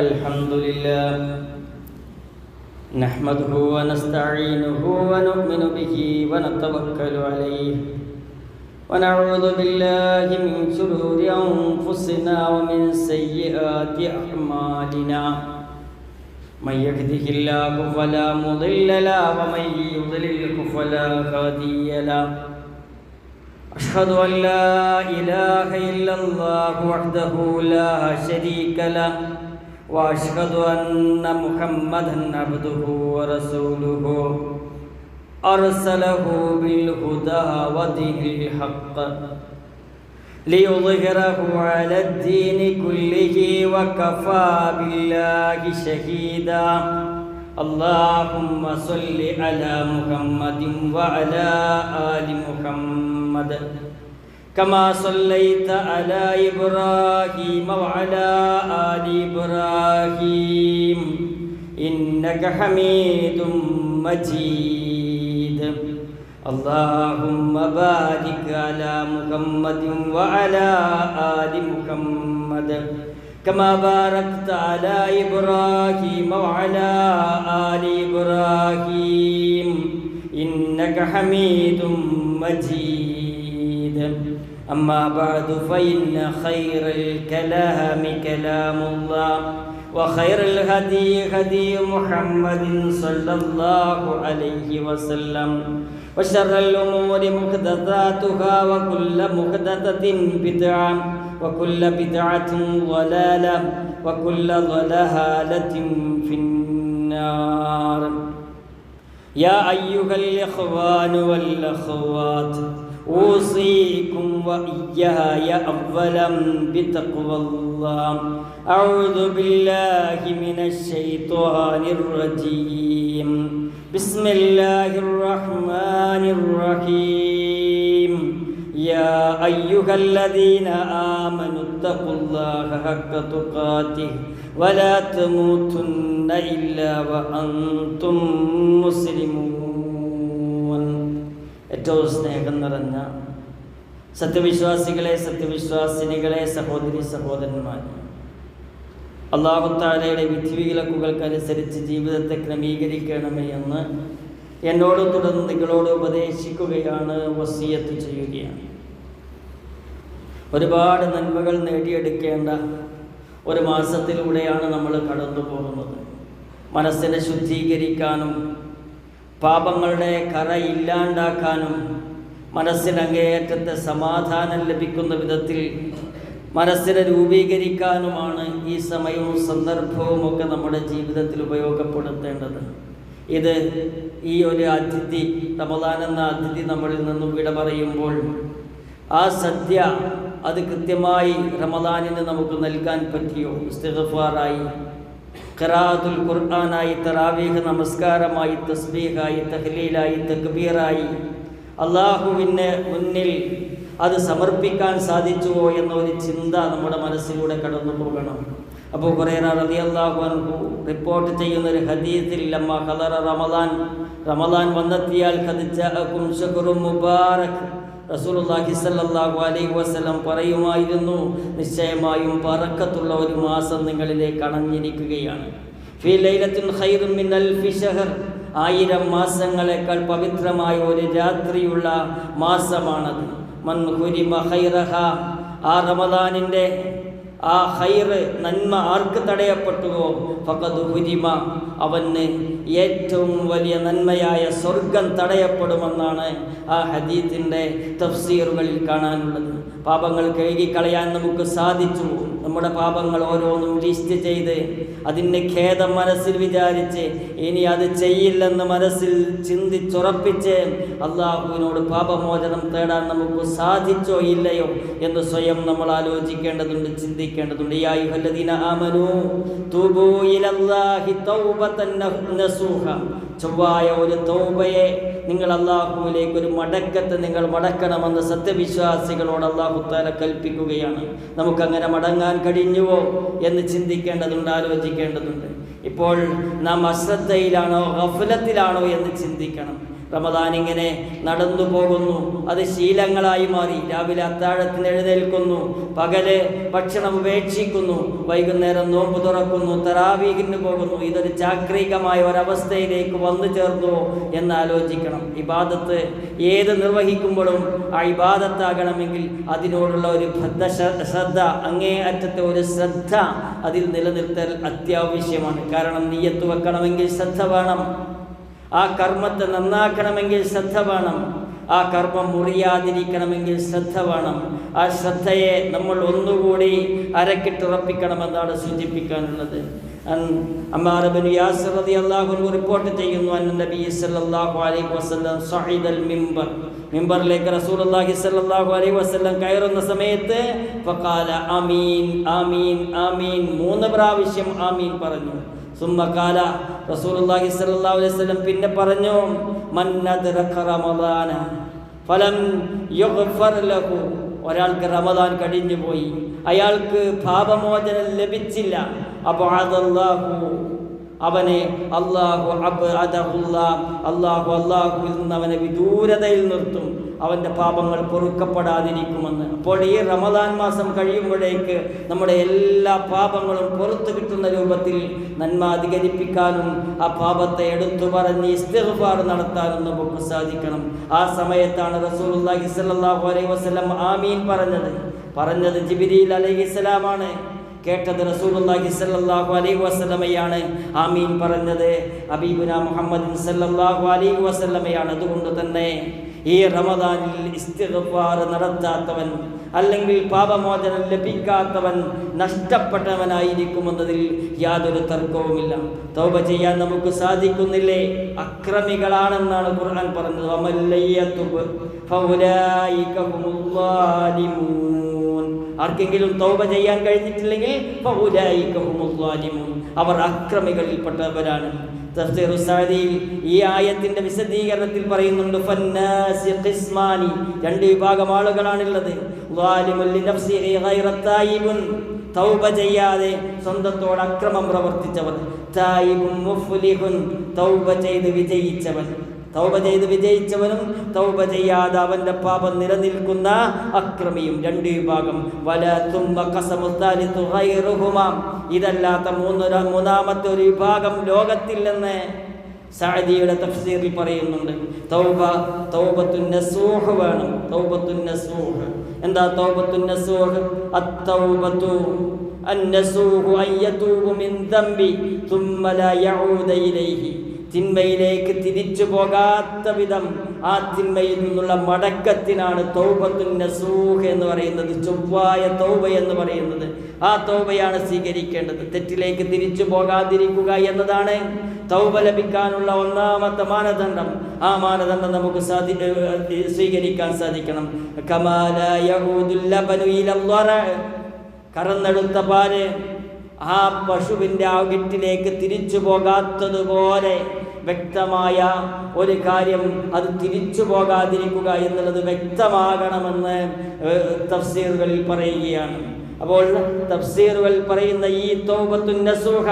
الحمد لله نحمده ونستعينه ونؤمن به ونتوكل عليه ونعوذ بالله من شرور أنفسنا ومن سيئات أعمالنا من يهده الله فلا مضل له ومن يضلله فلا هادي له أشهد أن لا إله إلا الله وحده لا شريك له وأشهد أن محمدًا عبده ورسوله أرسله بالهدى ودين الحق ليظهره على الدين كله وكفى بالله شهيدا اللهم صل على محمد وعلى آل محمد كما صليت على إبراهيم وعلى آل إبراهيم إنك حميد مجيد اللهم بارك على محمد وعلى آل محمد كما باركت على إبراهيم وعلى آل إبراهيم إنك حميد مجيد أما بعد فإن خير الكلام كلام الله وخير الهدي هدي محمد صلى الله عليه وسلم وشر الأمور محدثاتها وكل محدثة بدعة وكل بدعة ضلالة وكل ضلالة في النار يا أيها الإخوان والأخوات أوصيكم وإياي أولا بتقوى الله أعوذ بالله من الشيطان الرجيم بسم الله الرحمن الرحيم يا أيها الذين آمنوا اتقوا الله حق تقاته ولا تموتن إلا وأنتم مسلمون ഏറ്റവും സ്നേഹം നിറഞ്ഞ സത്യവിശ്വാസികളെ സത്യവിശ്വാസിനികളെ സഹോദരി സഹോദരന്മാരെ, അല്ലാഹു തആലയുടെ വിധിവിലക്കുകൾക്കനുസരിച്ച് ജീവിതത്തെ ക്രമീകരിക്കണമേ എന്ന് എന്നോട് തുടർന്ന് നിങ്ങളോട് ഉപദേശിക്കുകയാണ്, വസിയത്ത് ചെയ്യുകയാണ്. ഒരുപാട് നന്മകൾ നേടിയെടുക്കേണ്ട ഒരു മാസത്തിലൂടെയാണ് നമ്മൾ കടന്നു പോകുന്നത്. മനസ്സിനെ ശുദ്ധീകരിക്കാനും പാപങ്ങളുടെ കറ ഇല്ലാണ്ടാക്കാനും മനസ്സിനങ്ങേയറ്റത്തെ സമാധാനം ലഭിക്കുന്ന വിധത്തിൽ മനസ്സിനെ രൂപീകരിക്കാനുമാണ് ഈ സമയവും സന്ദർഭവും ഒക്കെ നമ്മുടെ ജീവിതത്തിൽ ഉപയോഗപ്പെടുത്തേണ്ടത്. ഇത് ഈ ഒരു അതിഥി, റമദാൻ എന്ന അതിഥി നമ്മളിൽ നിന്നും വിട പറയുമ്പോൾ ആ സദ്യ അത് കൃത്യമായി റമദാനിന് നമുക്ക് നൽകാൻ പറ്റിയോ? ഇസ്തിഗ്ഫാറായി, ഖിറാഅത്തുൽ ഖുർആനായി, തറാവീഹ് നമസ്കാരമായി, തസ്ബീഹായി, തഹ്ലീലായി, തക്ബീറായി അല്ലാഹുവിന് മുന്നിൽ അത് സമർപ്പിക്കാൻ സാധിച്ചുവോ എന്നൊരു ചിന്ത നമ്മുടെ മനസ്സിലൂടെ കടന്നു പോകണം. അബൂ ഹുറൈറ റളിയല്ലാഹു അൻഹു റിപ്പോർട്ട് ചെയ്യുന്ന ഒരു ഹദീസിൽ ലമ്മ ഖദറ റമദാൻ വന്നെത്തിയാൽ ഖദ് ജാഅകും ശഹ്റുൻ മുബാറക്, റസൂലുള്ളാഹി സ്വല്ലല്ലാഹു അലൈഹി വസല്ലം പറയുമായിരുന്നു, നിശ്ചയമായും ബറക്കത്തുള്ള ഒരു മാസം നിങ്ങളിലേക്ക് അണഞ്ഞിരിക്കുകയാണ്. ഫീ ലൈലത്തിൻ ഖൈറുൻ മിൻ അൽഫി ശഹർ, 1000 മാസങ്ങളെക്കാൾ പവിത്രമായ ഒരു രാത്രിയുള്ള മാസമാണത്. മൻ ഹുരിമ ഖൈറഹ, ആ റമദാനിൻ്റെ ആ ഖൈറ്, നന്മ ആർക്ക് തടയപ്പെട്ടുവോ ഫഖദ് ഹുരിമ, അവന് ഏറ്റവും വലിയ നന്മയായ സ്വർഗം തടയപ്പെടുമെന്നാണ് ആ ഹദീസിൻ്റെ തഫ്സീറുകളിൽ കാണാനുള്ളത്. പാപങ്ങൾ കഴുകിക്കളയാൻ നമുക്ക് സാധിച്ചു. നമ്മുടെ പാപങ്ങൾ ഓരോന്നും ലിസ്റ്റ് ചെയ്ത് അതിൻ്റെ ഖേദം മനസ്സിൽ വിചാരിച്ച് ഇനി അത് ചെയ്യില്ലെന്ന് മനസ്സിൽ ചിന്തിച്ചുറപ്പിച്ച് അല്ലാഹുവിനോട് പാപമോചനം തേടാൻ നമുക്ക് സാധിച്ചോ ഇല്ലയോ എന്ന് സ്വയം നമ്മൾ ആലോചിക്കേണ്ടതുണ്ട്, ചിന്തിക്കേണ്ടതുണ്ട്. യാ അയ്യുഹല്ലദീന ആമനൂ തൂബൂ ഇലല്ലാഹി തൗബതൻ നസൂഹ, ചൊവ്വായ ഒരു തൗബയെ നിങ്ങൾ അല്ലാഹുവിലേക്ക് ഒരു മടക്കത്തെ നിങ്ങൾ മടക്കണമെന്ന് സത്യവിശ്വാസികളോട് അല്ലാഹു തആല കൽപ്പിക്കുകയാണ്. നമുക്കങ്ങനെ മടങ്ങാൻ കഴിഞ്ഞുവോ എന്ന് ചിന്തിക്കേണ്ടതുണ്ട്, ആലോചിക്കേണ്ടതുണ്ട്. ഇപ്പോൾ നാം അശ്രദ്ധയിലാണോ ഗഫലത്തിലാണോ എന്ന് ചിന്തിക്കണം. റമദാൻ ഇങ്ങനെ നടന്നു പോകുന്നു, അത് ശീലങ്ങളായി മാറി. രാവിലെ അത്താഴത്തിന് എഴുന്നേൽക്കുന്നു, പകല് ഭക്ഷണം ഉപേക്ഷിക്കുന്നു, വൈകുന്നേരം നോമ്പ് തുറക്കുന്നു, തറാവീഹിന് പോകുന്നു. ഇതൊരു ചാക്രികമായ ഒരവസ്ഥയിലേക്ക് വന്നു ചേർന്നു എന്നാലോചിക്കണം. ഇബാദത്ത് ഏത് നിർവഹിക്കുമ്പോഴും ആ ഇബാദത്താകണമെങ്കിൽ അതിനോടുള്ള ഒരു ശ്രദ്ധ, അങ്ങേ അറ്റത്തെ ഒരു ശ്രദ്ധ അതിൽ നിലനിർത്തൽ അത്യാവശ്യമാണ്. കാരണം നിയ്യത്ത് വെക്കണമെങ്കിൽ ശ്രദ്ധ വേണം, ആ കർമ്മത്തെ നന്നാക്കണമെങ്കിൽ ശ്രദ്ധ വേണം, ആ കർമ്മം മുറിയാതിരിക്കണമെങ്കിൽ ശ്രദ്ധ വേണം. ആ ശ്രദ്ധയെ നമ്മൾ ഒന്നുകൂടി അരക്കിട്ടുറപ്പിക്കണമെന്നാണ് സൂചിപ്പിക്കാനുള്ളത്. അമ്മാർ ഇബ്നു യാസിർ റളിയല്ലാഹു അൻഹു റിപ്പോർട്ട് ചെയ്യുന്നു, നബി സല്ലല്ലാഹു അലൈഹി വസല്ലം സഅീദൽ മിമ്പർ, മിമ്പറിലേക്ക് റസൂലുള്ളാഹി സല്ലല്ലാഹു അലൈഹി വസല്ലം കയറുന്ന സമയത്ത് ഫഖാല ആമീൻ ആമീൻ ആമീൻ, 3 പ്രാവശ്യം ആമീൻ പറഞ്ഞു. സുമ്മഖാല, റസൂലുള്ളാഹി സ്വല്ലല്ലാഹു അലൈഹി വസല്ലം പിന്നെ പറഞ്ഞു, മൻ അദ്റക റമദാന ഫലം യുഗ്ഫർ ലഹു, ഒരാൾക്ക് റമദാൻ കഴിഞ്ഞു പോയി, അയാൾക്ക് പാപമോചനം ലഭിച്ചില്ല, അബഅദല്ലാഹു, അവനെ അല്ലാഹുവിൽ നിന്ന് അവനെ വിദൂരതയിൽ നിർത്തും, അവൻ്റെ പാപങ്ങൾ പൊറുക്കപ്പെടാതിരിക്കുമെന്ന്. അപ്പോൾ ഈ റമദാൻ മാസം കഴിയുമ്പോഴേക്ക് നമ്മുടെ എല്ലാ പാപങ്ങളും പുറത്തു കിട്ടുന്ന രൂപത്തിൽ നന്മ അധികരിപ്പിക്കാനും ആ പാപത്തെ എടുത്തു പറഞ്ഞ് ഇസ്തിഗ്ഫാർ നടത്താനും നമുക്ക് സാധിക്കണം. ആ സമയത്താണ് റസൂലുള്ളാഹി സ്വല്ലല്ലാഹു അലൈഹി വസല്ലം ആമീൻ പറഞ്ഞത് ജിബ്രീൽ അലൈഹിസ്സലാമാണ്. കേട്ടത് റസൂലുള്ളാഹി സ്വല്ലല്ലാഹു അലൈഹി വസല്ലമയാണ്. ആമീൻ പറഞ്ഞത് ഹബീബുനാ മുഹമ്മദ് സ്വല്ലല്ലാഹു അലൈഹി വസല്ലമയാണ്. അതുകൊണ്ട് തന്നെ ഈ റമദാനിൽ ഇസ്തിഗ്ഫാർ നടത്താത്തവൻ, അല്ലെങ്കിൽ പാപമോചനം ലഭിക്കാത്തവൻ നഷ്ടപ്പെട്ടവനായിരിക്കുമെന്നതിൽ യാതൊരു തർക്കവുമില്ല. തൗബ ചെയ്യാൻ നമുക്ക് സാധിക്കുന്നില്ലേ? അക്രമികളാണെന്നാണ് ഖുർആൻ പറഞ്ഞത്. ആർക്കെങ്കിലും തൗബ ചെയ്യാൻ കഴിഞ്ഞിട്ടില്ലെങ്കിൽ അവർ അക്രമികളിൽപ്പെട്ടവരാണ്. തഫ്സീർ സഅദിയിൽ ഈ ആയത്തിന്റെ വിശദീകരണത്തിൽ പറയുന്നുണ്ട്, ഫന്നാസി ഖിസ്മാനി, 2 വിഭാഗം ആളുകളാണുള്ളത്. ളാലിമുൻ ലിനഫ്സിഹി ഗൈറ തായിബുൻ, തൗബ ചെയ്യാതെ സ്വന്തത്തോട് അക്രമം പ്രവർത്തിച്ചവർ. തായിബുൻ മുഫ്ലിഹുൻ, തൗബ ചെയ്ത് വിജയിച്ചവൻ. തൗബ ചെയ്ത് വിജയിച്ചവനും തൗബ ചെയ്യാതെ അവൻ്റെ പാപം നിലനിൽക്കുന്ന അക്രമിയും, 2 വിഭാഗം. ഇതല്ലാത്ത മൂന്നാമത്തെ ഒരു വിഭാഗം ലോകത്തില്ലെന്ന് സഅദിയുടെ തഫ്സീറിൽ പറയുന്നുണ്ട്. തൗബത്തുൻ നസൂഹ് വേണം. തൗബത്തുൻ നസൂഹ് എന്താ? തൗബത്തുൻ നസൂഹ് അത്തൗബത്തു അന്നസൂഹു അയ്യതൂബു മിൻ ദംബി തുമ്മ ലാ യഊദ ഇലൈഹി, തിന്മയിലേക്ക് തിരിച്ചു പോകാത്ത വിധം ആ തിന്മയിൽ നിന്നുള്ള മടക്കത്തിനാണ് തൗബത്തുൻ നസൂഹ് എന്ന് പറയുന്നത്, ചൊവ്വായ തൗബ എന്ന് പറയുന്നത്. ആ തൗബയാണ് സ്വീകരിക്കേണ്ടത്. തെറ്റിലേക്ക് തിരിച്ചു പോകാതിരിക്കുക എന്നതാണ് തൗബ ലഭിക്കാനുള്ള ഒന്നാമത്തെ മാനദണ്ഡം. ആ മാനദണ്ഡം നമുക്ക് സ്വീകരിക്കാൻ സാധിക്കണം. കമാല യഊദുൽ ലബനു ഇലൽ, കറന്നെടുത്ത പാല് ആ പശുവിൻ്റെ അകിട്ടിലേക്ക് തിരിച്ചു പോകാത്തതുപോലെ വ്യക്തമായ ഒരു കാര്യം അത് തിരിച്ചു പോകാതിരിക്കുക എന്നുള്ളത് വ്യക്തമാകണമെന്ന് തഫ്സീറുകളിൽ പറയുകയാണ്. അപ്പോൾ തഫ്സീറുകൾ പറയുന്ന ഈ തൗബത്തുൻ നസൂഹ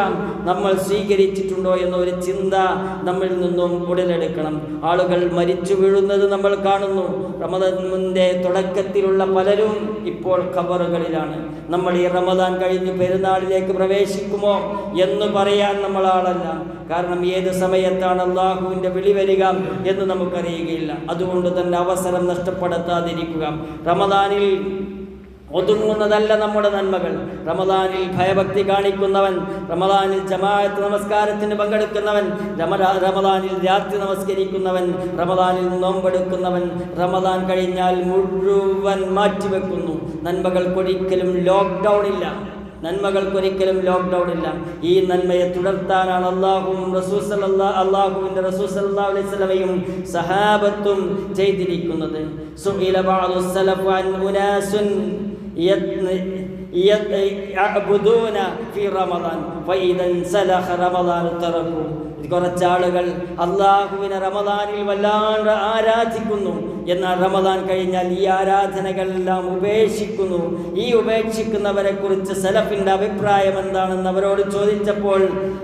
നമ്മൾ സ്വീകരിച്ചിട്ടുണ്ടോ എന്നൊരു ചിന്ത നമ്മിൽ നിന്നും ഉടലെടുക്കണം. ആളുകൾ മരിച്ചു വീഴുന്നത് നമ്മൾ കാണുന്നു. റമദാനിന്റെ തുടക്കത്തിലുള്ള പലരും ഇപ്പോൾ ഖബറുകളിലാണ്. നമ്മൾ ഈ റമദാൻ കഴിഞ്ഞ് പെരുന്നാളിലേക്ക് പ്രവേശിക്കുമോ എന്ന് പറയാൻ നമ്മൾ ആളല്ല. കാരണം ഏത് സമയത്താണ് അള്ളാഹുവിൻ്റെ വിളി വരിക എന്ന് നമുക്കറിയുകയില്ല. അതുകൊണ്ട് തന്നെ അവസരം നഷ്ടപ്പെടുത്താതിരിക്കുക. റമദാനിൽ ഒതുങ്ങുന്നതല്ല നമ്മുടെ നന്മകൾ. റമദാനിൽ ഭയഭക്തി കാണിക്കുന്നവൻ, റമദാനിൽ ജമാഅത്ത് നമസ്കാരത്തിന് പങ്കെടുക്കുന്നവൻ, റമദാനിൽ രാത്രി നമസ്കരിക്കുന്നവൻ, റമദാനിൽ നോമ്പെടുക്കുന്നവൻ റമദാൻ കഴിഞ്ഞാൽ മുഴുവൻ മാറ്റിവെക്കുന്നു. നന്മകൾക്കൊരിക്കലും ലോക്ക്ഡൗൺ ഇല്ല. ഈ നന്മയെ തുടർത്താനാണ് അള്ളാഹുവിൻ്റെ റസൂൽ സല്ലല്ലാഹു അലൈഹി വസല്ലമയും സഹാബത്തും ചെയ്തിരിക്കുന്നത്. സുഇല ബഅദു സലഫ് അൻ ഉനാസുൻ യഅബുദൂന ഫി റമദാൻ ഫഇദൻ സലഖ റമദാൻ തറകു. കുറച്ചാളുകൾ അള്ളാഹുവിനെ റമദാനിൽ വല്ലാണ്ട് ആരാധിക്കുന്നു. എന്നാൽ റമദാൻ കഴിഞ്ഞാൽ ഈ ആരാധനകളെല്ലാം ഉപേക്ഷിക്കുന്നു. ഈ ഉപേക്ഷിക്കുന്നവരെ കുറിച്ച് സലഫിൻ്റെ അഭിപ്രായം എന്താണെന്ന് അവരോട് ചോദിച്ചപ്പോൾ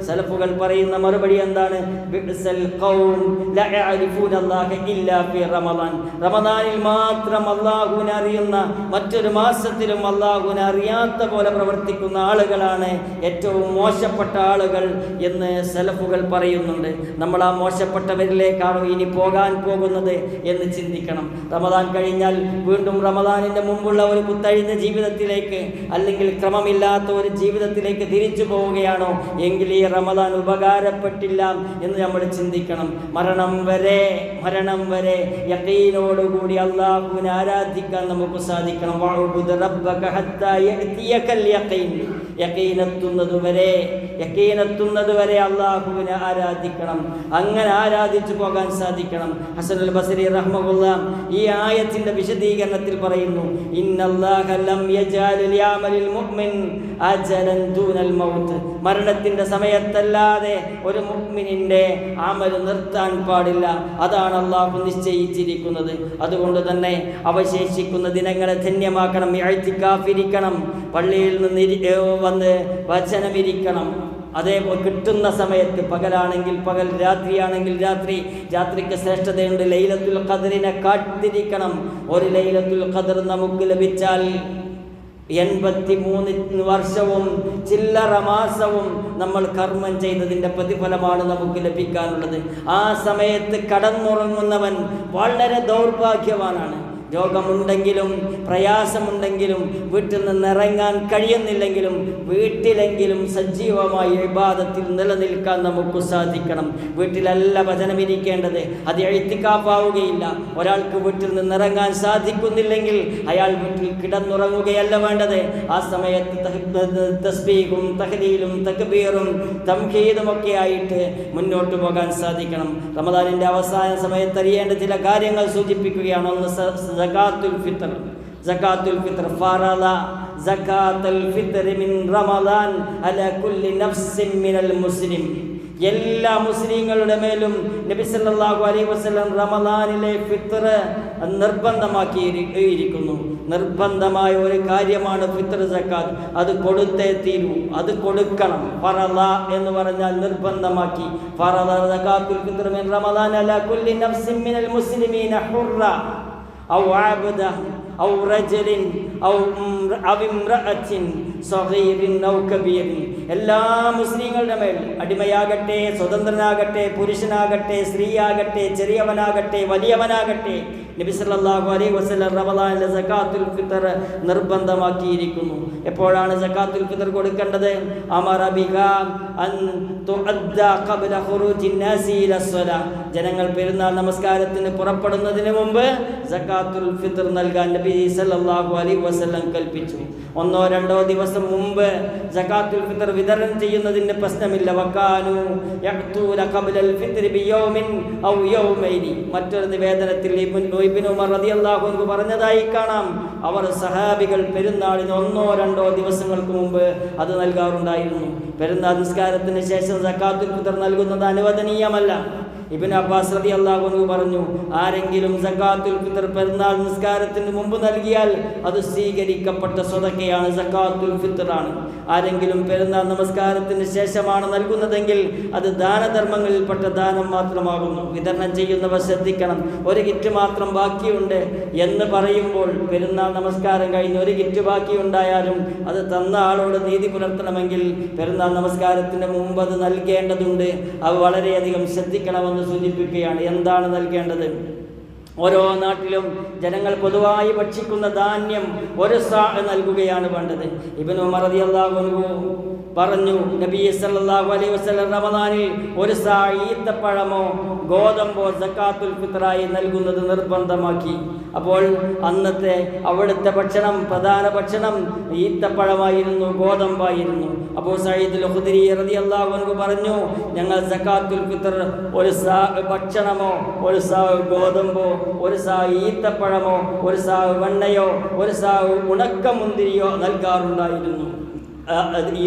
സലഫുകൾ പറയുന്ന മറുപടി എന്താണ്? റമദാനിൽ മാത്രം അള്ളാഹുവിനെ അറിയുന്ന, മറ്റൊരു മാസത്തിലും അള്ളാഹുവിനെ അറിയാത്ത പോലെ പ്രവർത്തിക്കുന്ന ആളുകളാണ് ഏറ്റവും മോശപ്പെട്ട ആളുകൾ എന്ന് സലഫുകൾ പറയുന്നുണ്ട്. നമ്മൾ ആ മോശപ്പെട്ടവരിലേക്കാണോ ഇനി പോകാൻ പോകുന്നത് എന്ന് ചിന്തിക്കണം. റമദാൻ കഴിഞ്ഞാൽ വീണ്ടും റമദാനിൻ്റെ മുമ്പുള്ള ഒരു കുത്തഴിഞ്ഞ ജീവിതത്തിലേക്ക്, അല്ലെങ്കിൽ ക്രമമില്ലാത്ത ഒരു ജീവിതത്തിലേക്ക് തിരിച്ചു പോവുകയാണോ എങ്കിൽ ഈ റമദാൻ ഉപകാരപ്പെട്ടില്ല എന്ന് നമ്മൾ ചിന്തിക്കണം. മരണം വരെ യഖീനോടുകൂടി അള്ളാഹുവിനെ ആരാധിക്കാൻ നമുക്ക് സാധിക്കണം. വഅബ്ദു റബ്ബക ഹത്താ യഅതിയകൽ യഖീൻ. യഖീനെത്തുന്നതുവരെ അള്ളാഹുവിനെ ആരാധിക്കണം. അങ്ങനെ ആരാധിച്ചു പോകാൻ സാധിക്കണം. ഹസനുൽ ബസ്രി റഹ്മഹുല്ലാഹ് ഈ ആയത്തിന്റെ വിശദീകരണത്തിൽ പറയുന്നു, ഇന്നല്ലാഹ ലം യജഅൽ ലിഅമലിൽ മുഅ്മിൻ അജലൻ ദൂനൽ മൗത്ത്. മരണത്തിന്റെ സമയത്തല്ലാതെ ഒരു മുഅ്മിനിന്റെ അമൽ നിർത്താൻ പാടില്ല. അതാണ് അള്ളാഹു നിശ്ചയിച്ചിരിക്കുന്നത്. അതുകൊണ്ട് തന്നെ അവശേഷിക്കുന്ന ദിനങ്ങളെ ധന്യമാക്കണം. ഇഅ്തികാഫിരിക്കണം, പള്ളിയിൽ നിന്ന് വന്ന് വചനമിരിക്കണം. അതേപോലെ കിട്ടുന്ന സമയത്ത് പകലാണെങ്കിൽ പകൽ, രാത്രിയാണെങ്കിൽ രാത്രിക്ക് ശ്രേഷ്ഠതയുണ്ട്. ലൈലത്തുൽ ഖദറിനെ കാത്തിരിക്കണം. ഒരു ലൈലത്തുൽ ഖദർ നമുക്ക് ലഭിച്ചാൽ 83 വർഷവും ചില്ലറ മാസവും നമ്മൾ കർമ്മം ചെയ്തതിൻ്റെ പ്രതിഫലമാണ് നമുക്ക് ലഭിക്കാനുള്ളത്. ആ സമയത്ത് കടന്നുറങ്ങുന്നവൻ വളരെ ദൗർഭാഗ്യവാനാണ്. രോഗമുണ്ടെങ്കിലും പ്രയാസമുണ്ടെങ്കിലും വീട്ടിൽ നിന്ന് ഇറങ്ങാൻ കഴിയുന്നില്ലെങ്കിലും വീട്ടിലെങ്കിലും സജീവമായി ഇബാദത്തിൽ നിലനിൽക്കാൻ നമുക്ക് സാധിക്കണം. വീട്ടിലല്ല വചനമിരിക്കേണ്ടത്, അത് ഇഅ്തികാഫാവുകയില്ല. ഒരാൾക്ക് വീട്ടിൽ നിന്ന് ഇറങ്ങാൻ സാധിക്കുന്നില്ലെങ്കിൽ അയാൾ വീട്ടിൽ കിടന്നുറങ്ങുകയല്ല വേണ്ടത്. ആ സമയത്ത് തസ്ബീഹും തഹ്ലീലും തക്ബീറും തംഹീദുമൊക്കെ ആയിട്ട് മുന്നോട്ട് പോകാൻ സാധിക്കണം. റമദാനിൻ്റെ അവസാന സമയത്ത് അറിയേണ്ട ചില കാര്യങ്ങൾ സൂചിപ്പിക്കുകയാണ്. ഒന്ന് സകാത്തുൽ ഫിത്ർ ഫറള സകാത്തുൽ ഫിത്ർ മിൻ റമദാൻ അലാ കുല്ലി നഫ്സിൻ മിനൽ മുസ്ലിം. എല്ലാ മുസ്ലിങ്ങളുടെ മേലും നബി സല്ലല്ലാഹു അലൈഹി വസല്ലം റമദാനിലെ ഫിത്ർ നിർബന്ധമാക്കിയിരിക്കുന്നു. നിർബന്ധമായ ഒരു കാര്യമാണ് ഫിത്ർ സക്കാത്ത്. അത് കൊടുത്തേ തീരൂ, അത് കൊടുക്കണം. ഫറള എന്ന് പറഞ്ഞാൽ നിർബന്ധമാക്കി. ഫറള സകാത്തുൽ ഫിത്ർ മിൻ റമദാൻ അലാ കുല്ലി നഫ്സിൻ മിനൽ മുസ്ലിമീന ഹുറ ഔ അബ്ദ ഔ റജലിൻ ഔ ഇംറഅത്തിൻ സഗീറിൻ ഔ കബീറിൻ. എല്ലാ മുസ്ലിങ്ങളുടെ മേൽ, അടിമയാകട്ടെ, സ്വതന്ത്രനാകട്ടെ, പുരുഷനാകട്ടെ, സ്ത്രീയാകട്ടെ, ചെറിയവനാകട്ടെ, വലിയവനാകട്ടെ, നബി സല്ലല്ലാഹു അലൈഹി വസല്ലം റമദാനിലെ സകാത്തുൽ ഫിത്ർ നിർബന്ധമാക്കിയിരിക്കുന്നു. എപ്പോഴാണ് സകാത്തുൽ ഫിത്ർ കൊടുക്കേണ്ടത്? അമറ ബിഹാ അൻ തുഅദ്ദ ഖബ്ല ഖുറൂജിൻ നാസി ഇലസ്സലാ. ജനങ്ങൾ പെരുന്നാൾ നമസ്കാരത്തിന് പുറപ്പെടുന്നതിന് മുമ്പ് സകാത്തുൽ ഫിത്ർ നൽകാൻ നബി സല്ലല്ലാഹു അലൈഹി വസല്ലം കൽപ്പിച്ചു. 1-2 ദിവസം മുമ്പ് സകാത്തുൽ ഫിത്ർ വിതരണം ചെയ്യുന്നതിന് പ്രശ്നമില്ല. വകാനു യഖ്തൂന ഖബ്ലൽ ഫിത്ർ ബിയൗമിൻ ഔ യൗമൈനി. മറ്റൊരു നിവേദനത്തിൽ ഇബ്നു ഉമർ റളിയല്ലാഹു അൻഹു പറഞ്ഞതായി കാണാം, അവർ സഹാബികൾ പെരുന്നാളിന് 1-2 ദിവസങ്ങൾക്ക് മുമ്പ് അത് നൽകാറുണ്ടായിരുന്നു. പെരുന്നാൾ നിസ്കാരത്തിന് ശേഷം സകാത്തുൽ ഫിത്ർ നൽകുന്നത് അനുവദനീയമല്ല. ഇബ്നു അബ്ബാസ് റളിയല്ലാഹു അൻഹു പറഞ്ഞു, ആരെങ്കിലും സകാത്തുൽ ഫിത്ർ പെരുന്നാൾ നിസ്കാരത്തിന് മുമ്പ് നൽകിയാൽ അത് സ്വീകരിക്കപ്പെട്ട സ്വതക്കയാണ്, സകാത്തുൽ ഫിത്റാണ്. ആരെങ്കിലും പെരുന്നാൾ നമസ്കാരത്തിന് ശേഷമാണ് നൽകുന്നതെങ്കിൽ അത് ദാനധർമ്മങ്ങളിൽപ്പെട്ട ദാനം മാത്രമാകുന്നു. വിതരണം ചെയ്യുന്നവർ ശ്രദ്ധിക്കണം. ഒരു കിറ്റ് മാത്രം ബാക്കിയുണ്ട് എന്ന് പറയുമ്പോൾ പെരുന്നാൾ നമസ്കാരം കഴിഞ്ഞ് ഒരു കിറ്റ് ബാക്കിയുണ്ടായാലും അത് തന്ന ആളോട് നീതി പുലർത്തണമെങ്കിൽ പെരുന്നാൾ നമസ്കാരത്തിന് മുമ്പ് അത് നൽകേണ്ടതുണ്ട്. അത് വളരെയധികം ശ്രദ്ധിക്കണമെന്ന് സൂചിപ്പിക്കുകയാണ്. എന്താണ് നൽകേണ്ടത്? ഓരോ നാട്ടിലും ജനങ്ങൾ പൊതുവായി ഭക്ഷിക്കുന്ന ധാന്യം ഒരു സാ നൽകുകയാണ് വേണ്ടത്. ഇബ്നു ഉമർ റളിയല്ലാഹു അൻഹു പറഞ്ഞു, നബി സല്ലല്ലാഹു അലൈഹി വസല്ലം റമദാനിൽ ഒരു സാ ഈത്തപ്പഴമോ ഗോതമ്പോ സകാത്തുൽ ഫിത്റായി നൽകുന്നത് നിർബന്ധമാക്കി. അപ്പോൾ അന്നത്തെ അവിടുത്തെ ഭക്ഷണം, പ്രധാന ഭക്ഷണം ഈത്തപ്പഴമായിരുന്നു, ഗോതമ്പായിരുന്നു. അബൂ സഈദ് അൽ ഖുദരി റളിയല്ലാഹു അൻഹു പറഞ്ഞു, ഞങ്ങൾ സകാത്തുൽ ഫിത്ർ ഒരു സാ ഭക്ഷണമോ, ഒരു സാ ഗോതമ്പോ, ഒരു സാ ഈത്തപ്പഴമോ, ഒരു സാ വെണ്ണയോ, ഒരു സാ ഉണക്കമുന്തിരിയോ നൽകാറുണ്ടായിരുന്നു.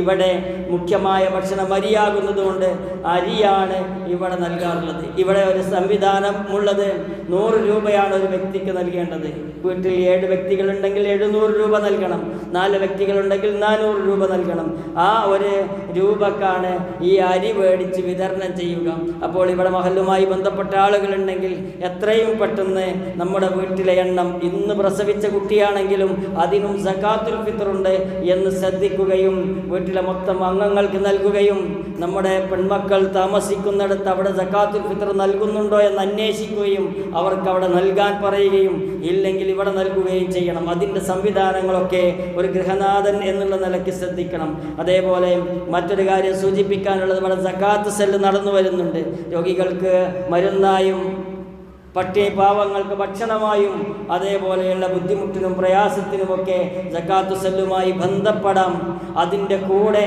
ഇവിടെ മുഖ്യമായ ഭക്ഷണം അരിയാകുന്നതുകൊണ്ട് അരിയാണ് ഇവിടെ നൽകാറുള്ളത്. ഇവിടെ ഒരു സംവിധാനം ഉള്ളത് 100 രൂപയാണ് ഒരു വ്യക്തിക്ക് നൽകേണ്ടത്. വീട്ടിൽ 7 വ്യക്തികളുണ്ടെങ്കിൽ 700 രൂപ നൽകണം, 4 വ്യക്തികളുണ്ടെങ്കിൽ 400 രൂപ നൽകണം. ആ ഒരു രൂപക്കാണ് ഈ അരി മേടിച്ച് വിതരണം ചെയ്യുക. അപ്പോൾ ഇവിടെ മഹല്ലുമായി ബന്ധപ്പെട്ട ആളുകളുണ്ടെങ്കിൽ എത്രയും പെട്ടെന്ന് നമ്മുടെ വീട്ടിലെ എണ്ണം, ഇന്ന് പ്രസവിച്ച കുട്ടിയാണെങ്കിലും അതിനും സകാത്തുൽ ഫിത്റുണ്ട് എന്ന് ശ്രദ്ധിക്കുകയും വീട്ടിലെ മൊത്തം അംഗങ്ങൾക്ക് നൽകുകയും നമ്മുടെ പെൺമക്കൾ താമസിക്കുന്നിടത്ത് അവിടെ സകാത്തുൽ ഫിത്ർ നൽകുന്നുണ്ടോ എന്ന് അന്വേഷിക്കുകയും അവർക്ക് അവിടെ നൽകാൻ പറയുകയും ഇല്ലെങ്കിൽ ഇവിടെ നൽകുകയും ചെയ്യണം. അതിൻ്റെ സംവിധാനങ്ങളൊക്കെ ഒരു ഗൃഹനാഥൻ എന്നുള്ള നിലയ്ക്ക് ശ്രദ്ധിക്കണം. അതേപോലെ മറ്റൊരു കാര്യം സൂചിപ്പിക്കാനുള്ളത്, ഇവിടെ സകാത്ത് സെല്ല് നടന്നു വരുന്നുണ്ട്. രോഗികൾക്ക് മരുന്നായും പട്ടിണി പാവങ്ങൾക്ക് ഭക്ഷണമായും അതേപോലെയുള്ള ബുദ്ധിമുട്ടിനും പ്രയാസത്തിനുമൊക്കെ സകാത്ത് സെല്ലുമായി ബന്ധപ്പെടാം. അതിൻ്റെ കൂടെ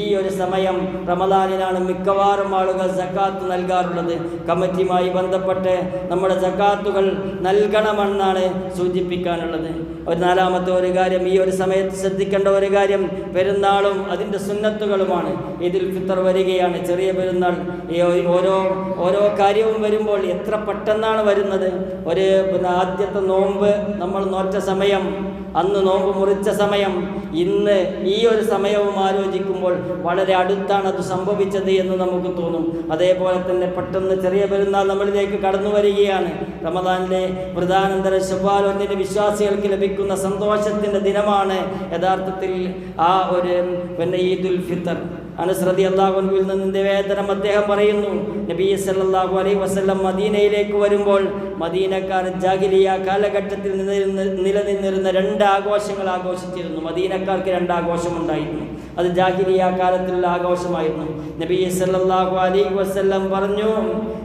ഈ ഒരു സമയം റമദാനിലാണ് മിക്കവാറും ആളുകൾ സകാത്ത് നൽകാറുള്ളത്. കമ്മിറ്റിയുമായി ബന്ധപ്പെട്ട് നമ്മുടെ സകാത്തുകൾ നൽകണമെന്നാണ് സൂചിപ്പിക്കാനുള്ളത്. ഒരു നാലാമത്തെ ഒരു കാര്യം, ഈ ഒരു സമയത്ത് ശ്രദ്ധിക്കേണ്ട ഒരു കാര്യം, പെരുന്നാളും അതിൻ്റെ സുന്നത്തുകളുമാണ്. ഈദുൽ ഫിത്തർ വരികയാണ്, ചെറിയ പെരുന്നാൾ. ഈ ഓരോ കാര്യവും വരുമ്പോൾ എത്ര പെട്ടെന്നാണ് വരുന്നത്. ആദ്യത്തെ നോമ്പ് നമ്മൾ നോറ്റ സമയം, അന്ന് നോമ്പ് മുറിച്ച സമയം, ഇന്ന് ഈ ഒരു സമയവും ആലോചിക്കുമ്പോൾ വളരെ അടുത്താണ് അത് സംഭവിച്ചത് എന്ന് നമുക്ക് തോന്നും. അതേപോലെ തന്നെ പെട്ടെന്ന് ചെറിയ പെരുന്നാൾ നമ്മളിലേക്ക് കടന്നു വരികയാണ്. റമദാനിലെ വ്രതാനന്തര ശവ്വാൽ 1 വിശ്വാസികൾക്ക് ലഭിക്കുന്ന സന്തോഷത്തിൻ്റെ ദിനമാണ് യഥാർത്ഥത്തിൽ ആ ഒരു ഈദുൽ ഫിത്തർ. അനസ് റളിയല്ലാഹു അൻഹുവിൽ നിന്ന് നിവേദനം, അദ്ദേഹം പറയുന്നു, നബി സല്ലല്ലാഹു അലൈഹി വസല്ലം മദീനയിലേക്ക് വരുമ്പോൾ മദീനക്കാർ ജാഹിലിയ കാലഘട്ടത്തിൽ നിലനിന്നിരുന്ന 2 ആഘോഷങ്ങൾ ആഘോഷിച്ചിരുന്നു. മദീനക്കാർക്ക് 2 ആഘോഷമുണ്ടായിരുന്നു. അത് ജാഹിലിയ കാലത്തിലുള്ള ആഘോഷമായിരുന്നു. നബി സല്ലല്ലാഹു അലൈഹി വസല്ലം പറഞ്ഞു,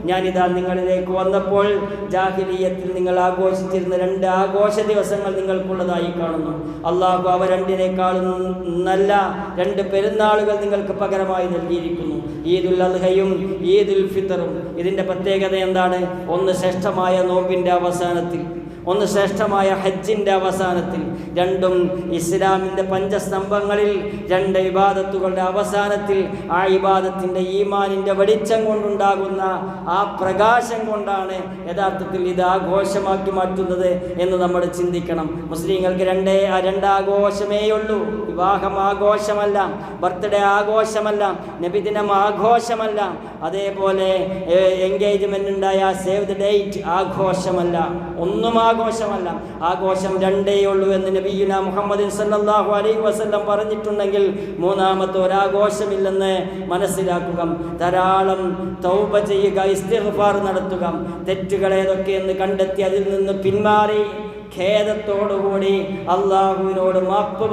ഞാനിതാ നിങ്ങളിലേക്ക് വന്നപ്പോൾ ജാഹിലിയത്തിൽ നിങ്ങൾ ആഘോഷിച്ചിരുന്ന 2 ആഘോഷ ദിവസങ്ങൾ നിങ്ങൾക്കുള്ളതായി കാണുന്നു. അള്ളാഹു അവ 2-നേക്കാളും നല്ല 2 പെരുന്നാളുകൾ നിങ്ങൾക്ക് പകരമായി നൽകിയിരിക്കുന്നു. ഈദുൽ അദ്ഹയും ഈദുൽ ഫിത്തറും. ഇതിൻ്റെ പ്രത്യേകത എന്താണ്? ഒന്ന് ശ്രേഷ്ഠമായ നോമ്പിൻ്റെ അവസാനത്തിൽ, ഒന്ന് ശ്രേഷ്ഠമായ ഹജ്ജിൻ്റെ അവസാനത്തിൽ, രണ്ടും ഇസ്ലാമിൻ്റെ പഞ്ചസ്തംഭങ്ങളിൽ 2 ഇബാദത്തുകളുടെ അവസാനത്തിൽ ആ ഇബാദത്തിൻ്റെ ഈമാനിൻ്റെ വെളിച്ചം കൊണ്ടുണ്ടാകുന്ന ആ പ്രകാശം കൊണ്ടാണ് യഥാർത്ഥത്തിൽ ഇത് ആഘോഷമാക്കി മാറ്റുന്നത് എന്ന് നമ്മൾ ചിന്തിക്കണം. മുസ്ലിങ്ങൾക്ക് 2 ആഘോഷമേയുള്ളൂ. വിവാഹം ആഘോഷമല്ല, ബർത്ത്ഡേ ആഘോഷമല്ല, നബിദിനം ആഘോഷമല്ല, അതേപോലെ എൻഗേജ്മെൻ്റ് ഉണ്ടായ സേവ് ദ ഡേറ്റ് ആഘോഷമല്ല, ഒന്നും ആഘോഷമല്ല. ആഘോഷം 2 ഉള്ളൂ എന്ന് നബിയുനാ മുഹമ്മദ് സല്ലല്ലാഹു അലൈഹി വസല്ലം പറഞ്ഞിട്ടുണ്ടെങ്കിൽ 3-ാമത്തെ ഒരാഘോഷമില്ലെന്ന് മനസ്സിലാക്കുക. ധാരാളം തൗബ ചെയ്യുക, ഇസ്തിഗ്ഫാർ നടത്തുക, തെറ്റുകൾ ഏതൊക്കെയെന്ന് കണ്ടെത്തി അതിൽ നിന്ന് പിന്മാറി ഖേദത്തോടുകൂടി അള്ളാഹുവിനോട് മാപ്പ്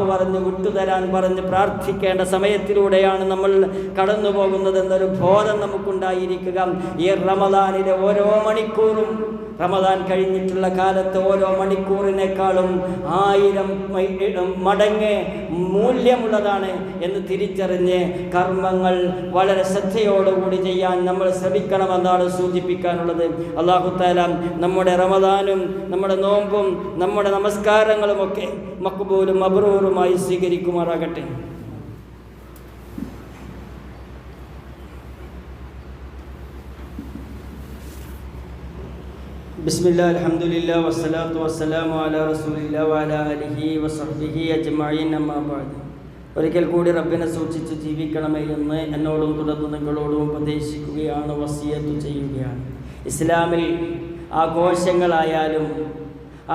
പറഞ്ഞ് വിട്ടുതരാൻ പറഞ്ഞ് പ്രാർത്ഥിക്കേണ്ട സമയത്തിലൂടെയാണ് നമ്മൾ കടന്നു പോകുന്നത് എന്നൊരു ബോധം നമുക്കുണ്ടായിരിക്കുക. ഈ റമദാനിലെ ഓരോ മണിക്കൂറും, റമദാൻ കഴിഞ്ഞിട്ടുള്ള കാലത്ത് ഓരോ മണിക്കൂറിനേക്കാളും 1000 മടങ്ങ് മൂല്യമുള്ളതാണ് എന്ന് തിരിച്ചറിഞ്ഞ് കർമ്മങ്ങൾ വളരെ ശ്രദ്ധയോടുകൂടി ചെയ്യാൻ നമ്മൾ ശ്രമിക്കണമെന്നാണ് സൂചിപ്പിക്കാനുള്ളത്. അല്ലാഹു തആല നമ്മുടെ റമദാനും നമ്മുടെ നോമ്പും നമ്മുടെ നമസ്കാരങ്ങളുമൊക്കെ മഖ്ബൂലും മബ്റൂറുമായി സ്വീകരിക്കുമാറാകട്ടെ. ബിസ്മില്ലാ അൽഹംദുലില്ലാ വസ്സലാത്തു വസ്സലാമു അലാ റസൂലില്ലാ വഅലാ ആലിഹി വസഹ്ബിഹി അജ്മഈൻ, അമ്മാ ബഅദ്. ഒരിക്കൽ കൂടി റബ്ബിനെ സൂക്ഷിച്ച് ജീവിക്കണമേ എന്ന് എന്നോടും തുടർന്ന് നിങ്ങളോടും ഉപദേശിക്കുകയാണ്, വസിയത്ത് ചെയ്യുകയാണ്. ഇസ്ലാമിൽ ആഘോഷങ്ങളായാലും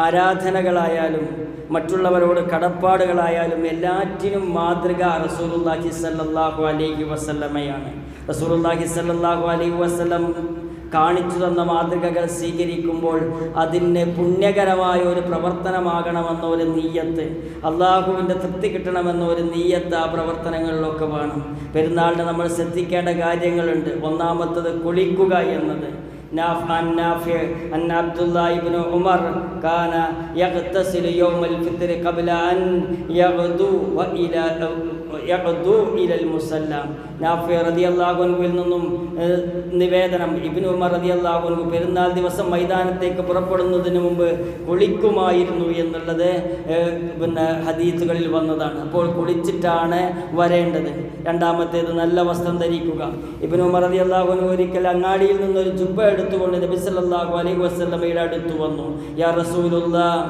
ആരാധനകളായാലും മറ്റുള്ളവരോട് കടപ്പാടുകളായാലും എല്ലാറ്റിനും മാതൃക റസൂലുള്ളാഹി സ്വല്ലല്ലാഹു അലൈഹി വസല്ലമയാണ്. റസൂലുള്ളാഹി സ്വല്ലല്ലാഹു അലൈഹി വസല്ലം കാണിച്ചു തന്ന മാതൃകകൾ സ്വീകരിക്കുമ്പോൾ അതിന് പുണ്യകരമായ ഒരു പ്രവർത്തനമാകണമെന്ന ഒരു നീയത്ത്, അള്ളാഹുവിൻ്റെ തൃപ്തി കിട്ടണമെന്ന ഒരു നീയത്ത് ആ പ്രവർത്തനങ്ങളിലൊക്കെ വേണം. പെരുന്നാളിന് നമ്മൾ ശ്രദ്ധിക്കേണ്ട കാര്യങ്ങളുണ്ട്. 1-ാമത്തത് കുളിക്കുക എന്നത്. نافع أن عبد الله بن عمر كان يغتسل يوم الفطر قبل أن يغدو إلى المصلى. നാഫി റളിയല്ലാഹു അൻഹുവിൽ നിന്നും നിവേദനം, ഇബ്നു ഉമർ റളിയല്ലാഹു അൻഹു പെരുന്നാൾ ദിവസം മൈതാനത്തേക്ക് പുറപ്പെടുന്നതിന് മുമ്പ് കുളിക്കുമായിരുന്നു എന്നുള്ളത് ഹദീസുകളിൽ വന്നതാണ്. അപ്പോൾ കുളിച്ചിട്ടാണ് വരേണ്ടത്. രണ്ടാമത്തേത് നല്ല വസ്ത്രം ധരിക്കുക. ഇബ്നു ഉമർ റളിയല്ലാഹു അൻഹു ഒരിക്കൽ അങ്ങാടിയിൽ നിന്നൊരു ജുബ്ബ എടുത്തുകൊണ്ട് നബി സല്ലല്ലാഹു അലൈഹി വസല്ലമയുടെ അടുത്ത് വന്നു. യാ റസൂലുള്ളാഹ്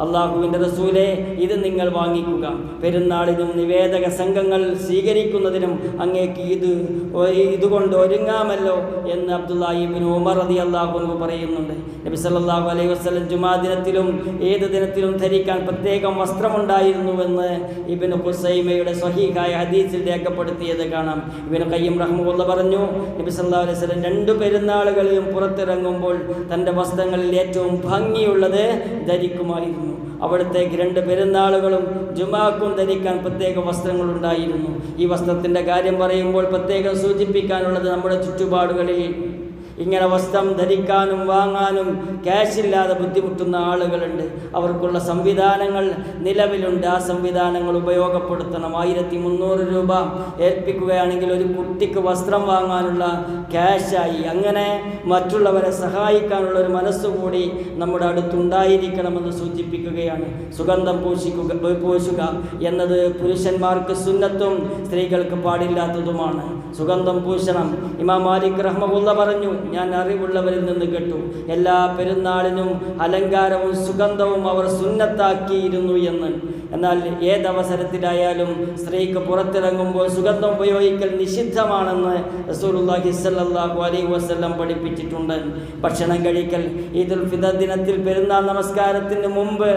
അള്ളാഹുവിൻ്റെ റസൂലേ, ഇത് നിങ്ങൾ വാങ്ങിക്കുക. പെരുന്നാളിനും നിവേദക സംഘങ്ങൾ സ്വീകരിക്കുന്നതിനും അങ്ങേക്ക് ഇതുകൊണ്ട് ഒരുങ്ങാമല്ലോ എന്ന് അബ്ദുല്ലാഹി ഇബ്നു ഉമർ റളിയല്ലാഹു അൻഹു പറയുന്നുണ്ട്. നബി സല്ലല്ലാഹു അലൈഹി വസല്ലം ജുമാ ദിനത്തിലും ഏത് ദിനത്തിലും ധരിക്കാൻ പ്രത്യേകം വസ്ത്രമുണ്ടായിരുന്നുവെന്ന് ഇബ്നു ഖുസൈമയുടെ സ്വഹീഹായ ഹദീസിൽ രേഖപ്പെടുത്തിയത് കാണാം. ഇബ്നു ഖയ്യിം റഹ്മഹുല്ലാഹ് പറഞ്ഞു, നബി സല്ലല്ലാഹു അലൈഹി വസല്ലം രണ്ട് പെരുന്നാളുകളിലും പുറത്തിറങ്ങുമ്പോൾ തൻ്റെ വസ്ത്രങ്ങളിൽ ഏറ്റവും ഭംഗിയുള്ളത് ധരിക്കുമായിരുന്നു. അവിടത്തേക്ക് രണ്ട് പെരുന്നാളുകളും ജുമാക്കും ധരിക്കാൻ പ്രത്യേക വസ്ത്രങ്ങളുണ്ടായിരുന്നു. ഈ വസ്ത്രത്തിൻ്റെ കാര്യം പറയുമ്പോൾ പ്രത്യേകം സൂചിപ്പിക്കാനുള്ളത്, നമ്മുടെ ചുറ്റുപാടുകളിൽ ഇങ്ങനെ വസ്ത്രം ധരിക്കാനും വാങ്ങാനും ക്യാഷില്ലാതെ ബുദ്ധിമുട്ടുന്ന ആളുകളുണ്ട്. അവർക്കുള്ള സംവിധാനങ്ങൾ നിലവിലുണ്ട്. ആ സംവിധാനങ്ങൾ ഉപയോഗപ്പെടുത്തണം. 1300 രൂപ ഏൽപ്പിക്കുകയാണെങ്കിൽ ഒരു കുട്ടിക്ക് വസ്ത്രം വാങ്ങാനുള്ള ക്യാഷായി. അങ്ങനെ മറ്റുള്ളവരെ സഹായിക്കാനുള്ള ഒരു മനസ്സുകൂടി നമ്മുടെ അടുത്തുണ്ടായിരിക്കണമെന്ന് സൂചിപ്പിക്കുകയാണ്. സുഗന്ധം പൂശുക എന്നത് പുരുഷന്മാർക്ക് സുന്നത്തും സ്ത്രീകൾക്ക് പാടില്ലാത്തതുമാണ്. സുഗന്ധം പൂശണം. ഇമാം മാലിക് റഹ്മഹുല്ലാഹ് പറഞ്ഞു, ഞാൻ അറിവുള്ളവരിൽ നിന്ന് കേട്ടു, എല്ലാ പെരുന്നാളിനും അലങ്കാരവും സുഗന്ധവും അവർ സുന്നത്താക്കിയിരുന്നു എന്ന്. എന്നാൽ ഏതവസരത്തിലായാലും സ്ത്രീക്ക് പുറത്തിറങ്ങുമ്പോൾ സുഗന്ധം ഉപയോഗിക്കൽ നിഷിദ്ധമാണെന്ന് റസൂലുള്ളാഹി സ്വല്ലല്ലാഹു അലൈഹി വസല്ലം പഠിപ്പിച്ചിട്ടുണ്ട്. ഭക്ഷണം കഴിക്കൽ, ഈദുൽ ഫിത്ർ ദിനത്തിൽ പെരുന്നാൾ നമസ്കാരത്തിന് മുമ്പ്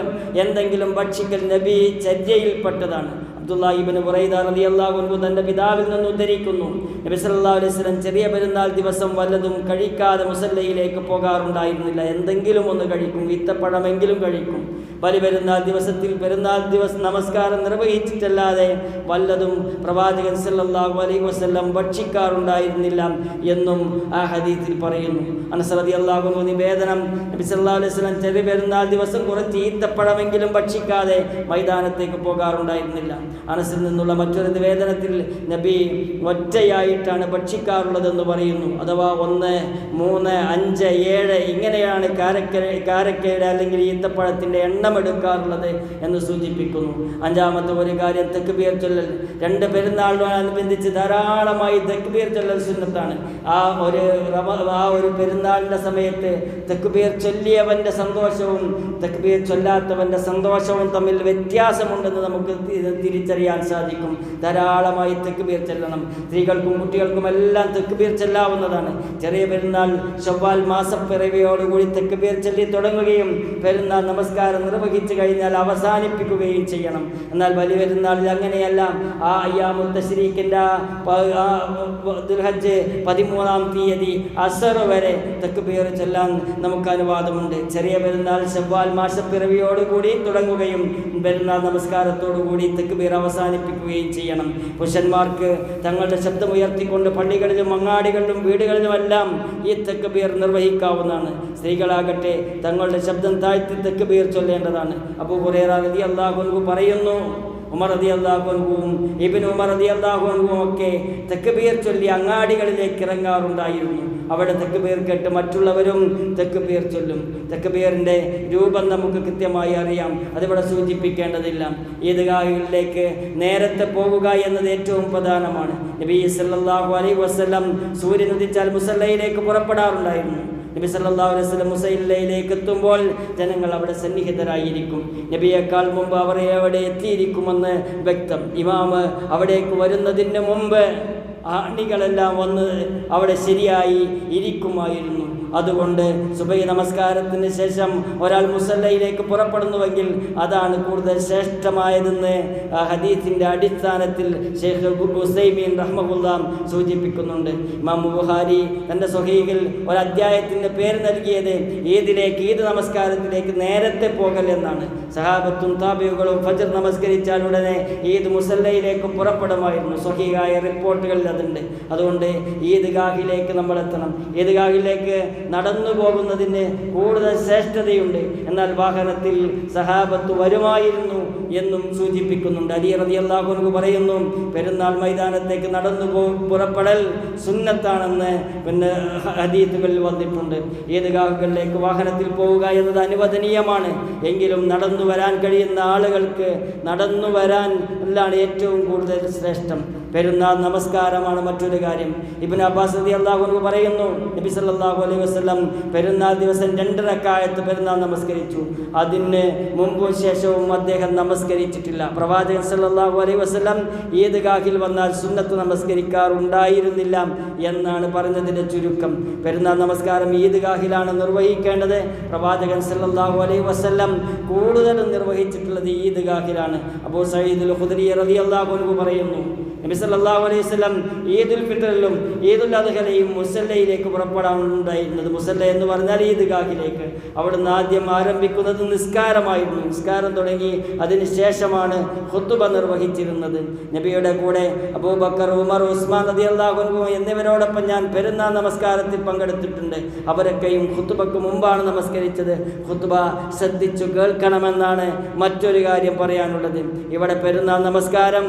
എന്തെങ്കിലും ഭക്ഷിക്കൽ നബി ചര്യയിൽപ്പെട്ടതാണ്. അബ്ദുല്ലാഹി ഇബ്നു ബുറൈദ റളിയല്ലാഹു അൻഹു തൻ്റെ പിതാവിൽ നിന്ന് ഉദ്ധരിക്കുന്നു, നബി സല്ലല്ലാഹു അലൈഹി വസല്ലം ചെറിയ പെരുന്നാൾ ദിവസം വല്ലതും കഴിക്കാതെ മുസല്ലയിലേക്ക് പോകാറുണ്ടായിരുന്നില്ല. എന്തെങ്കിലും ഒന്ന് കഴിക്കും, ഈത്തപ്പഴമെങ്കിലും കഴിക്കും. വലിയ പെരുന്നാൾ ദിവസത്തിൽ പെരുന്നാൾ നമസ്കാരം നിർവഹിച്ചിട്ടല്ലാതെ വല്ലതും പ്രവാചകൻ സല്ലല്ലാഹു അലൈഹി വസല്ലം ഭക്ഷിക്കാറുണ്ടായിരുന്നില്ല എന്നും ആ ഹദീസിൽ പറയുന്നു. അനസ് റളിയല്ലാഹു അൻഹു നിവേദനം, നബി സല്ലല്ലാഹു അലൈഹി വസല്ലം ചെറിയ പെരുന്നാൾ ദിവസം കുറച്ച് ഈത്തപ്പഴമെങ്കിലും ഭക്ഷിക്കാതെ മൈതാനത്തേക്ക് പോകാറുണ്ടായിരുന്നില്ല. അനസിൽ നിന്നുള്ള മറ്റൊരു നിവേദനത്തിൽ നബി ഒറ്റയായിട്ടാണ് ഭക്ഷിക്കാറുള്ളതെന്ന് പറയുന്നു. അഥവാ 1, 3, 5, 7 ഇങ്ങനെയാണ് കാരക്കയുടെ അല്ലെങ്കിൽ ഈത്തപ്പഴത്തിൻ്റെ എണ്ണം എടുക്കാറുള്ളത് എന്ന് സൂചിപ്പിക്കുന്നു. അഞ്ചാമത്തെ ഒരു കാര്യം തക്ബീർ ചൊല്ലൽ. 2 പെരുന്നാളിനോടനുബന്ധിച്ച് ധാരാളമായി തക്ബീർ ചൊല്ലൽ സുന്നത്താണ്. ആ ഒരു പെരുന്നാളിൻ്റെ സമയത്ത് തക്ബീർ ചൊല്ലിയവൻ്റെ സന്തോഷവും തക്ബീർ ചൊല്ലാത്തവൻ്റെ സന്തോഷവും തമ്മിൽ വ്യത്യാസമുണ്ടെന്ന് നമുക്ക് തിരിച്ചറിയാൻ സാധിക്കും. ധാരാളമായി തക്ബീർ ചൊല്ലണം. സ്ത്രീകൾക്കും കുട്ടികൾക്കും എല്ലാം തക്ബീർ ചൊല്ലാവുന്നതാണ്. ചെറിയ പെരുന്നാൾ ശവ്വാൽ മാസപ്പിറവിയോടുകൂടി തക്ബീർ ചൊല്ലി തുടങ്ങുകയും പെരുന്നാൾ നമസ്കാരം നിർവഹിച്ചു കഴിഞ്ഞാൽ അവസാനിപ്പിക്കുകയും ചെയ്യണം. എന്നാൽ വലിയ പെരുന്നാളിൽ അങ്ങനെയല്ല. ആ അയ്യാമുൽ തശ്രീഖിൻ്റെ ദുൽഹജ്ജ് 13-ാം തീയതി അസർ വരെ തക്ബീർ ചൊല്ലാൻ നമുക്ക് അനുവാദമുണ്ട്. ചെറിയ പെരുന്നാൾ ശവ്വാൽ മാസപ്പിറവിയോടുകൂടി തുടങ്ങുകയും പെരുന്നാൾ നമസ്കാരത്തോടുകൂടി തക്ബീർ അവസാനിപ്പിക്കുകയും ചെയ്യണം. പുരുഷന്മാർക്ക് തങ്ങളുടെ ശബ്ദം ഉയർത്തിക്കൊണ്ട് പള്ളികളിലും അങ്ങാടികളിലും വീടുകളിലുമെല്ലാം ഈ തക്ബീർ നിർവഹിക്കാവുന്നതാണ്. സ്ത്രീകളാകട്ടെ തങ്ങളുടെ ശബ്ദം താഴ്ത്തി തക്ബീർ ചൊല്ലേണ്ടതാണ്. അബൂ ഹുറൈറ റളിയല്ലാഹു അൻഹു പറയുന്നു, ഉമർ റളിയല്ലാഹു അൻഹുവും ഇബ്നു ഉമർ റളിയല്ലാഹു അൻഹുവും ഒക്കെ തക്ബീർ ചൊല്ലി അങ്ങാടികളിലേക്ക് ഇറങ്ങാറുണ്ടായിരുന്നു. അവിടെ തക്ബീർ കേട്ട് മറ്റുള്ളവരും തക്ബീർ ചൊല്ലും. തക്ബീറിൻ്റെ രൂപം നമുക്ക് കൃത്യമായി അറിയാം. അതിവിടെ സൂചിപ്പിക്കേണ്ടതില്ല. ഈദ്ഗാഹിലേക്ക് നേരത്തെ പോകുക എന്നത് ഏറ്റവും പ്രധാനമാണ്. നബി സല്ലല്ലാഹു അലൈഹി വസല്ലം സൂര്യൻ ഉദിച്ചാൽ മുസല്ലയിലേക്ക് പുറപ്പെടാറുണ്ടായിരുന്നു. നബി സല്ലല്ലാഹു അലൈഹി വസല്ലം മുസല്ലയിലേക്ക് എത്തുമ്പോൾ ജനങ്ങൾ അവിടെ സന്നിഹിതരായിരിക്കും. നബിയേക്കാൾ മുമ്പ് അവർ അവിടെ എത്തിയിരിക്കുമെന്ന് വ്യക്തം. ഇമാമ് അവിടേക്ക് വരുന്നതിന് മുമ്പ് അണികളെല്ലാം വന്ന് അവിടെ ശരിയായി ഇരിക്കുമായിരുന്നു. അതുകൊണ്ട് സുബഹി നമസ്കാരത്തിന് ശേഷം ഒരാൾ മുസല്ലയിലേക്ക് പുറപ്പെടുന്നുവെങ്കിൽ അതാണ് കൂടുതൽ ശ്രേഷ്ഠമായതെന്ന് ഹദീസിൻ്റെ അടിസ്ഥാനത്തിൽ ഷെയ്ഖ് ഉസൈമീൻ റഹ്മഹുല്ലാ സൂചിപ്പിക്കുന്നുണ്ട്. ഇമാം ബുഖാരി തൻ്റെ സ്വഹീഹിൽ ഒരു അധ്യായത്തിൻ്റെ പേര് നൽകിയത് ഈദ് നമസ്കാരത്തിലേക്ക് നേരത്തെ പോകൽ എന്നാണ്. സഹാബത്തും താബിഉകളും ഫജ്ർ നമസ്കരിച്ചാൽ ഉടനെ ഈദ് മുസല്ലയിലേക്ക് പുറപ്പെടുമായിരുന്നു. സ്വഹീഹായ റിപ്പോർട്ടുകളിൽ അതുണ്ട്. അതുകൊണ്ട് ഈദ്ഗാഹിലേക്ക് നമ്മൾ എത്തണം. ഈദ്ഗാഹിലേക്ക് നടന്നു പോകുന്നതിന് കൂടുതൽ ശ്രേഷ്ഠതയുണ്ട്. എന്നാൽ വാഹനത്തിൽ സഹാബത്ത് വരുമായിരുന്നു എന്നും സൂചിപ്പിക്കുന്നുണ്ട്. അലി റളിയല്ലാഹു അൻഹു പറയുന്നു, പെരുന്നാൾ മൈതാനത്തേക്ക് നടന്നു പുറപ്പെടൽ സുന്നത്താണെന്ന് പിന്നെ ഹദീസുകളിൽ വന്നിട്ടുണ്ട്. ഈദ്ഗാഹുകളിലേക്ക് വാഹനത്തിൽ പോവുക എന്നത് അനുവദനീയമാണ്. എങ്കിലും നടന്നു വരാൻ കഴിയുന്ന ആളുകൾക്ക് നടന്നു വരാൻ എല്ലാം ഏറ്റവും കൂടുതൽ ശ്രേഷ്ഠം. പെരുന്നാൾ നമസ്കാരമാണ് മറ്റൊരു കാര്യം. ഇബ്നു അബ്ബാസ് റളിയല്ലാഹു അൻഹു പറയുന്നു, നബി സല്ലല്ലാഹു അലൈഹി വസല്ലം പെരുന്നാൾ ദിവസം 2 റക്അത്ത് പെരുന്നാൾ നമസ്കരിച്ചു. അതിന് മുമ്പും ശേഷവും അദ്ദേഹം നമസ്കരിച്ചിട്ടില്ല. പ്രവാചകൻ സല്ലല്ലാഹു അലൈഹി വസല്ലം ഈദ്ഗാഹിൽ വന്നാൽ സുന്നത്ത് നമസ്കരിക്കാറുണ്ടായിരുന്നില്ല എന്നാണ് പറഞ്ഞതിൻ്റെ ചുരുക്കം. പെരുന്നാൾ നമസ്കാരം ഈദ്ഗാഹിലാണ് നിർവഹിക്കേണ്ടത്. പ്രവാചകൻ സല്ലല്ലാഹു അലൈഹി വസല്ലം കൂടുതലും നിർവഹിച്ചിട്ടുള്ളത് ഈദ്ഗാഹിലാണ്. അബൂ സഈദുൽ ഖുദരി റളിയല്ലാഹു അൻഹു പറയുന്നു, നബി സല്ലല്ലാഹു അലൈഹി വസല്ലം ഈദുൽ ഫിത്റിലും ഈദുൽ അദ്ഹയിലും മുസല്ലയിലേക്ക് പുറപ്പെടാനുണ്ടായിരുന്നത്. മുസല്ല എന്ന് പറഞ്ഞാൽ ഈദ്ഗാഹിലേക്ക്. അവിടുന്ന് ആദ്യം ആരംഭിക്കുന്നത് നിസ്കാരമായിരുന്നു. നിസ്കാരം തുടങ്ങി അതിന് ശേഷമാണ് ഖുത്ബ നിർവഹിച്ചിരുന്നത്. നബിയുടെ കൂടെ അബൂബക്കർ, ഉമർ, ഉസ്മാൻ റളിയല്ലാഹു അൻഹു എന്നിവരോടൊപ്പം ഞാൻ പെരുന്നാൾ നമസ്കാരത്തിൽ പങ്കെടുത്തിട്ടുണ്ട്. അവരൊക്കെയും ഖുത്ബക്ക് മുമ്പാണ് നമസ്കരിച്ചത്. ഖുത്ബ ശ്രദ്ധിച്ചു കേൾക്കണമെന്നാണ് മറ്റൊരു കാര്യം പറയാനുള്ളത്. ഇവിടെ പെരുന്നാൾ നമസ്കാരം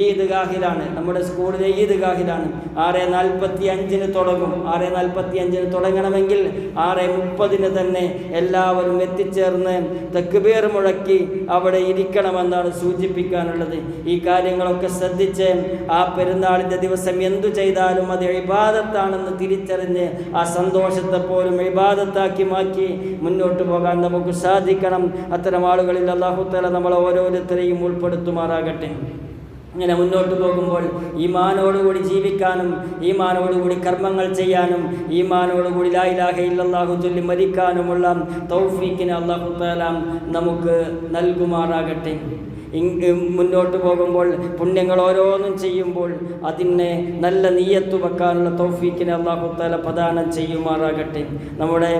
ഈദ്ഗാഹിലാണ്. നമ്മുടെ സ്കൂളിലെ ഈദ്ഗാഹിലാണ്. 6:45 തുടങ്ങും. 6:45 തുടങ്ങണമെങ്കിൽ 6:30 തന്നെ എല്ലാവരും എത്തിച്ചേർന്ന് തക്ബീർ മുഴക്കി അവിടെ ഇരിക്കണമെന്നാണ് സൂചിപ്പിക്കാനുള്ളത്. ഈ കാര്യങ്ങളൊക്കെ ശ്രദ്ധിച്ച് ആ പെരുന്നാളിൻ്റെ ദിവസം എന്തു ചെയ്താലും അത് ഇബാദത്താണെന്ന് തിരിച്ചറിഞ്ഞ് ആ സന്തോഷത്തെ പോലും ഇബാദത്താക്കി മാറ്റി മുന്നോട്ട് പോകാൻ നമുക്ക് സാധിക്കണം. അത്തരം ആളുകളിൽ അല്ലാഹു തആല നമ്മളെ ഓരോരുത്തരെയും ഉൾപ്പെടുത്തുമാറാകട്ടെ. ഇങ്ങനെ മുന്നോട്ട് പോകുമ്പോൾ ഈമാനോടുകൂടി ജീവിക്കാനും ഈമാനോടുകൂടി കർമ്മങ്ങൾ ചെയ്യാനും ഈമാനോടുകൂടി ലാ ഇലാഹ ഇല്ലല്ലാഹു ചൊല്ലി മരിക്കാനുമുള്ള തൗഫീഖിനെ അല്ലാഹു തആല നമുക്ക് നൽകുമാറാകട്ടെ. മുന്നോട്ട് പോകുമ്പോൾ പുണ്യങ്ങൾ ഓരോന്നും ചെയ്യുമ്പോൾ അതിനെ നല്ല നിയ്യത്ത് വെക്കാനുള്ള തൗഫീഖിനെ അല്ലാഹു തആല പ്രദാനം ചെയ്യുമാറാകട്ടെ. നമ്മുടെ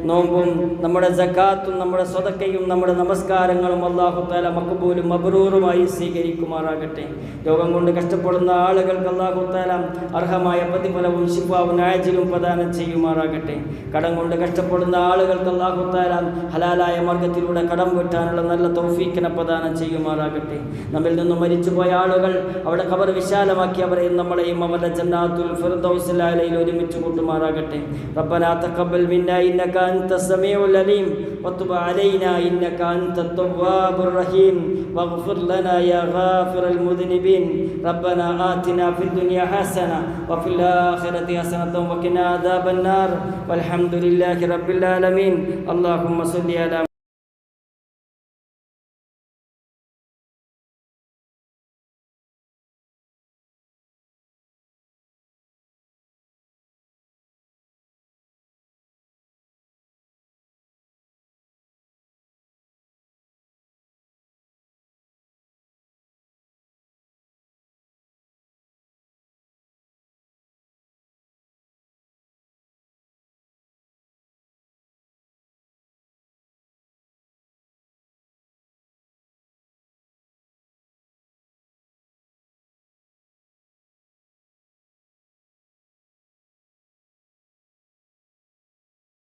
നോമ്പും നമ്മുടെ സകാത്തും നമ്മുടെ സ്വതക്കയും നമ്മുടെ നമസ്കാരങ്ങളും അല്ലാഹു തആല മഖ്ബൂലും മബ്റൂറുമായി സ്വീകരിക്കുമാറാകട്ടെ. രോഗം കൊണ്ട് കഷ്ടപ്പെടുന്ന ആളുകൾക്ക് അല്ലാഹു തആല അർഹമായ പ്രതിഫലവും ശിഫാവും ആജിലും പ്രദാനം ചെയ്യുമാറാകട്ടെ. കടം കൊണ്ട് കഷ്ടപ്പെടുന്ന ആളുകൾക്ക് അല്ലാഹു തആല ഹലാലായ മാർഗത്തിലൂടെ കടം വീട്ടാനുള്ള നല്ല തൗഫീഖിനെ പ്രദാനം ചെയ്യുമാറാകട്ടെ. നമ്മിൽ നിന്നും മരിച്ചുപോയ ആളുകൾ അവിടെ ഖബർ വിശാലമാക്കി അവരെയും നമ്മളെയും അവരുടെ ജന്നാത്തുൽ ഫിർദൗസിൽ അലയിൽ ഒരുമിച്ച് കൂട്ടുമാറാകട്ടെ. റബ്ബനാ തഖബ്ബൽ മിന്നാ ഇന്നക അൻതസ് സമീഉൽ അലീം വതുബ് അലൈനാ ഇന്നക അൻതത് തവ്വാബുർ റഹീം വഗ്ഫിർ ലനാ യാ ഗാഫിറൽ മുദ്നിബീൻ. റബ്ബനാ ആതിനാ ഫിദ് ദുനിയാ ഹസന വഫിൽ ആഖിറതി ഹസനത വഖിനാ അദാബൻ നാർ വൽഹംദുലില്ലാഹി റബ്ബിൽ ആലമീൻ. അല്ലാഹുമ്മ സ്വല്ലി അലാ